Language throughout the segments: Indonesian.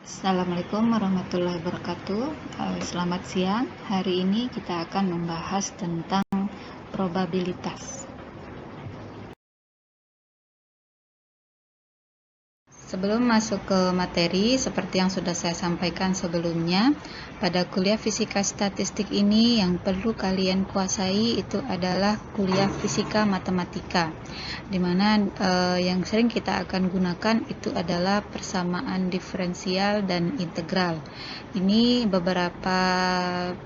Assalamualaikum warahmatullahi wabarakatuh. Selamat siang. Hari ini kita akan membahas tentang probabilitas. Sebelum masuk ke materi, seperti yang sudah saya sampaikan sebelumnya, pada kuliah fisika statistik ini yang perlu kalian kuasai itu adalah kuliah fisika matematika, di mana yang sering kita akan gunakan itu adalah persamaan diferensial dan integral. Ini beberapa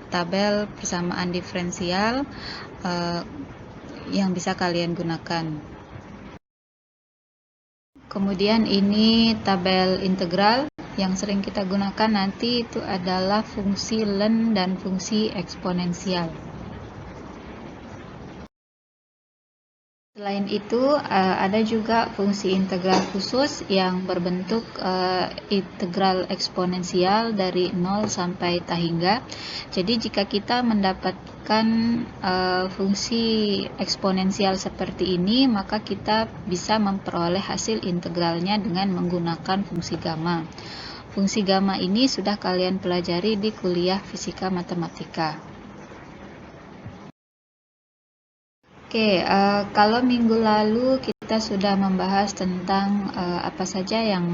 tabel persamaan diferensial yang bisa kalian gunakan. Kemudian ini tabel integral yang sering kita gunakan nanti itu adalah fungsi len dan fungsi eksponensial. Selain itu ada juga fungsi integral khusus yang berbentuk integral eksponensial dari 0 sampai tahingga. Jadi jika kita mendapatkan fungsi eksponensial seperti ini, maka kita bisa memperoleh hasil integralnya dengan menggunakan fungsi gamma. Fungsi gamma ini sudah kalian pelajari di kuliah fisika matematika. Oke, kalau minggu lalu kita sudah membahas tentang apa saja yang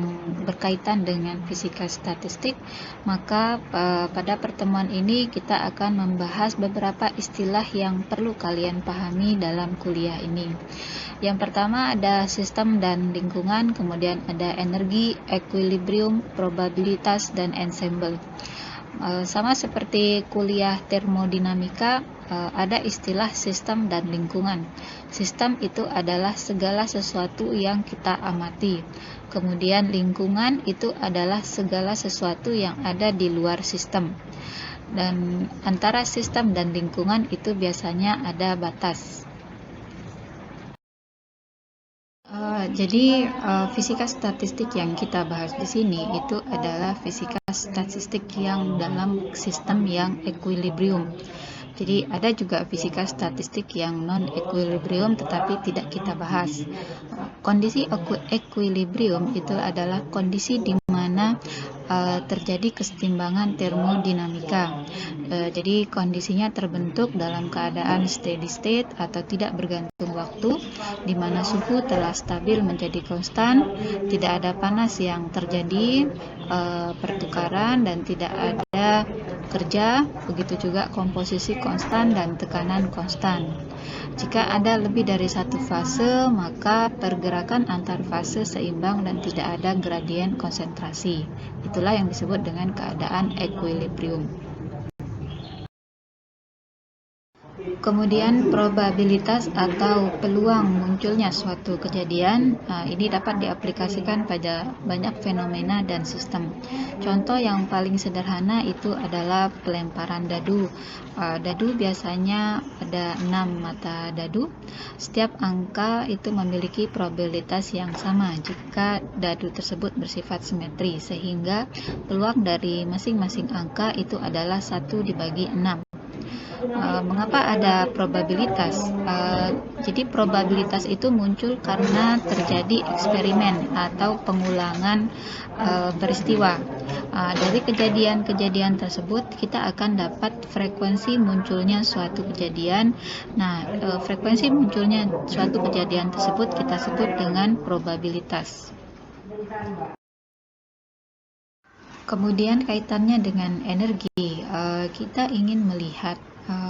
berkaitan dengan fisika statistik, maka pada pertemuan ini kita akan membahas beberapa istilah yang perlu kalian pahami dalam kuliah ini. Yang pertama ada sistem dan lingkungan, kemudian ada energi, equilibrium, probabilitas, dan ensemble. Sama seperti kuliah termodinamika, ada istilah sistem dan lingkungan. Sistem itu adalah segala sesuatu yang kita amati. Kemudian lingkungan itu adalah segala sesuatu yang ada di luar sistem. Dan antara sistem dan lingkungan itu biasanya ada batas. Jadi fisika statistik yang kita bahas di sini itu adalah fisika statistik yang dalam sistem yang equilibrium. Jadi ada juga fisika statistik yang non equilibrium tetapi tidak kita bahas. Kondisi equilibrium itu adalah kondisi di mana terjadi kesetimbangan termodinamika. Jadi kondisinya terbentuk dalam keadaan steady state atau tidak bergantung waktu, di mana suhu telah stabil menjadi konstan, tidak ada panas yang terjadi, pertukaran dan tidak ada kerja, begitu juga komposisi konstan dan tekanan konstan. Jika ada lebih dari satu fase, maka pergerakan antar fase seimbang dan tidak ada gradien konsentrasi. Itulah yang disebut dengan keadaan equilibrium. Kemudian probabilitas atau peluang munculnya suatu kejadian ini dapat diaplikasikan pada banyak fenomena dan sistem. Contoh yang paling sederhana itu adalah pelemparan dadu. Dadu biasanya ada 6 mata dadu. Setiap angka itu memiliki probabilitas yang sama jika dadu tersebut bersifat simetri, sehingga peluang dari masing-masing angka itu adalah 1 dibagi 6. Mengapa ada probabilitas? Jadi probabilitas itu muncul karena terjadi eksperimen atau pengulangan peristiwa. Dari kejadian-kejadian tersebut kita akan dapat frekuensi munculnya suatu kejadian. Nah, frekuensi munculnya suatu kejadian tersebut kita sebut dengan probabilitas. Kemudian kaitannya dengan energi, kita ingin melihat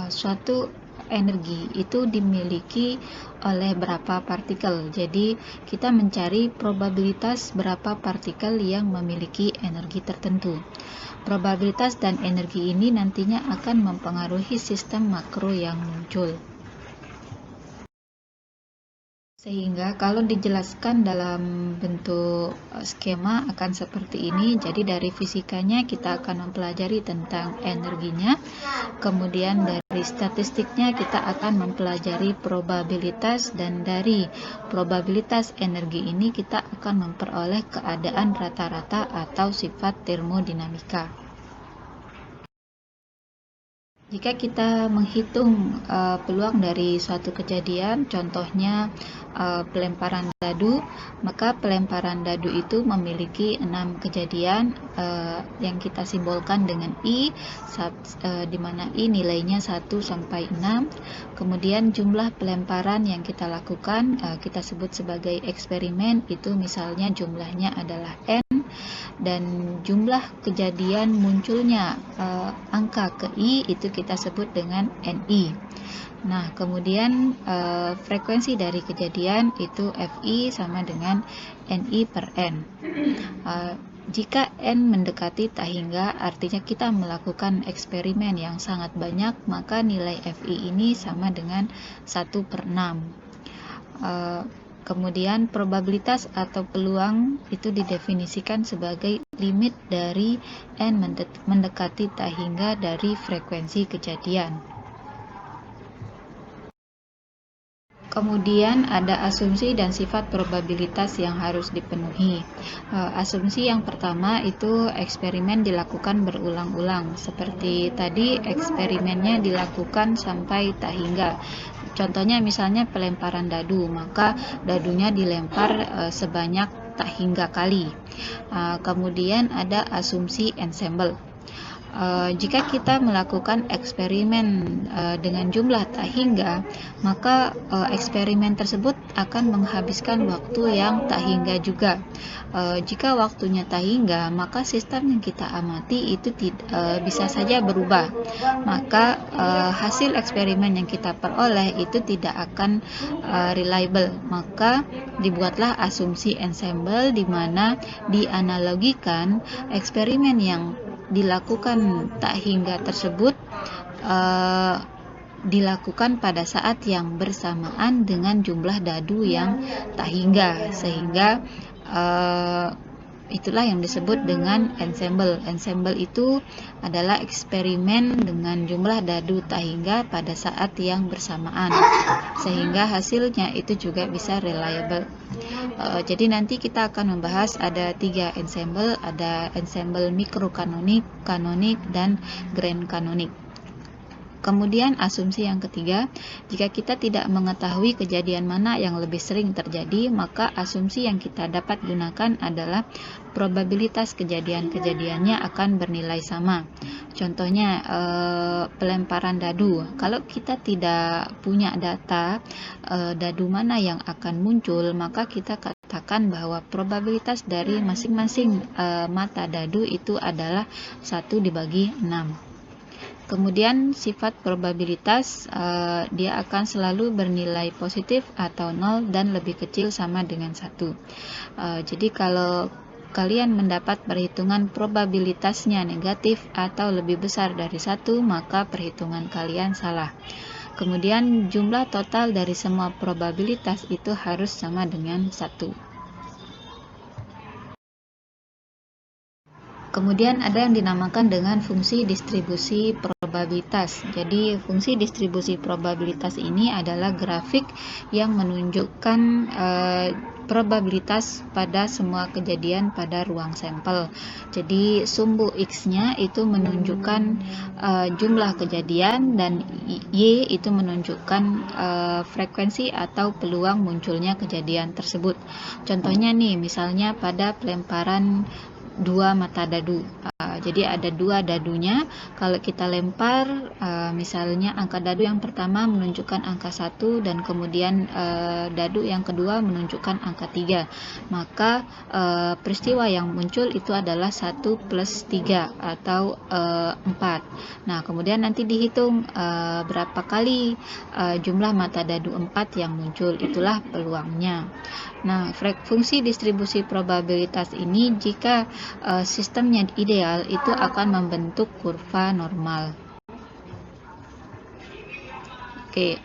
suatu energi itu dimiliki oleh berapa partikel. Jadi kita mencari probabilitas berapa partikel yang memiliki energi tertentu. Probabilitas dan energi ini nantinya akan mempengaruhi sistem makro yang muncul. Sehingga kalau dijelaskan dalam bentuk skema akan seperti ini. Jadi dari fisikanya kita akan mempelajari tentang energinya. Kemudian dari statistiknya kita akan mempelajari probabilitas, dan dari probabilitas energi ini kita akan memperoleh keadaan rata-rata atau sifat termodinamika. Jika kita menghitung peluang dari suatu kejadian, contohnya pelemparan dadu, maka pelemparan dadu itu memiliki 6 kejadian yang kita simbolkan dengan I, di mana I nilainya 1 sampai 6. Kemudian jumlah pelemparan yang kita lakukan kita sebut sebagai eksperimen, itu misalnya jumlahnya adalah N, dan jumlah kejadian munculnya angka ke I itu kita sebut dengan NI. Nah, kemudian frekuensi dari kejadian itu Fi sama dengan Ni per N. Jika N mendekati tak hingga, artinya kita melakukan eksperimen yang sangat banyak, maka nilai Fi ini sama dengan 1 per 6. Kemudian probabilitas atau peluang itu didefinisikan sebagai limit dari N mendekati tak hingga dari frekuensi kejadian. Kemudian ada asumsi dan sifat probabilitas yang harus dipenuhi. Asumsi yang pertama itu eksperimen dilakukan berulang-ulang. Seperti tadi eksperimennya dilakukan sampai tak hingga. Contohnya misalnya pelemparan dadu, maka dadunya dilempar sebanyak tak hingga kali. Kemudian ada asumsi ensemble. Jika kita melakukan eksperimen dengan jumlah tak hingga, maka eksperimen tersebut akan menghabiskan waktu yang tak hingga juga. Jika waktunya tak hingga, maka sistem yang kita amati itu bisa saja berubah. Maka hasil eksperimen yang kita peroleh itu tidak akan reliable. Maka dibuatlah asumsi ensemble, di mana dianalogikan eksperimen yang dilakukan tak hingga tersebut dilakukan pada saat yang bersamaan dengan jumlah dadu yang tak hingga, sehingga itulah yang disebut dengan ensemble. Ensemble itu adalah eksperimen dengan jumlah dadu tak hingga pada saat yang bersamaan, sehingga hasilnya itu juga bisa reliable. Jadi nanti kita akan membahas ada 3 ensemble, ada ensemble mikrokanonik, kanonik, dan grand kanonik. Kemudian asumsi yang ketiga, jika kita tidak mengetahui kejadian mana yang lebih sering terjadi, maka asumsi yang kita dapat gunakan adalah probabilitas kejadian-kejadiannya akan bernilai sama. Contohnya pelemparan dadu. Kalau kita tidak punya data dadu mana yang akan muncul, maka kita katakan bahwa probabilitas dari masing-masing mata dadu itu adalah 1 dibagi 6. Kemudian sifat probabilitas dia akan selalu bernilai positif atau 0 dan lebih kecil sama dengan 1. Jadi kalau kalian mendapat perhitungan probabilitasnya negatif atau lebih besar dari 1, maka perhitungan kalian salah. Kemudian jumlah total dari semua probabilitas itu harus sama dengan 1. Kemudian ada yang dinamakan dengan fungsi distribusi probabilitas. Jadi fungsi distribusi probabilitas ini adalah grafik yang menunjukkan probabilitas pada semua kejadian pada ruang sampel. Jadi sumbu X-nya itu menunjukkan jumlah kejadian, dan Y itu menunjukkan frekuensi atau peluang munculnya kejadian tersebut. Contohnya nih, misalnya pada pelemparan 2 mata dadu. Jadi ada 2 dadunya. Kalau kita lempar, misalnya angka dadu yang pertama menunjukkan angka 1, dan kemudian dadu yang kedua menunjukkan angka 3. Maka peristiwa yang muncul itu adalah 1 plus 3 atau 4. Nah, kemudian nanti dihitung berapa kali jumlah mata dadu 4 yang muncul, itulah peluangnya. Nah, fungsi distribusi probabilitas ini jika sistemnya ideal itu akan membentuk kurva normal. Oke.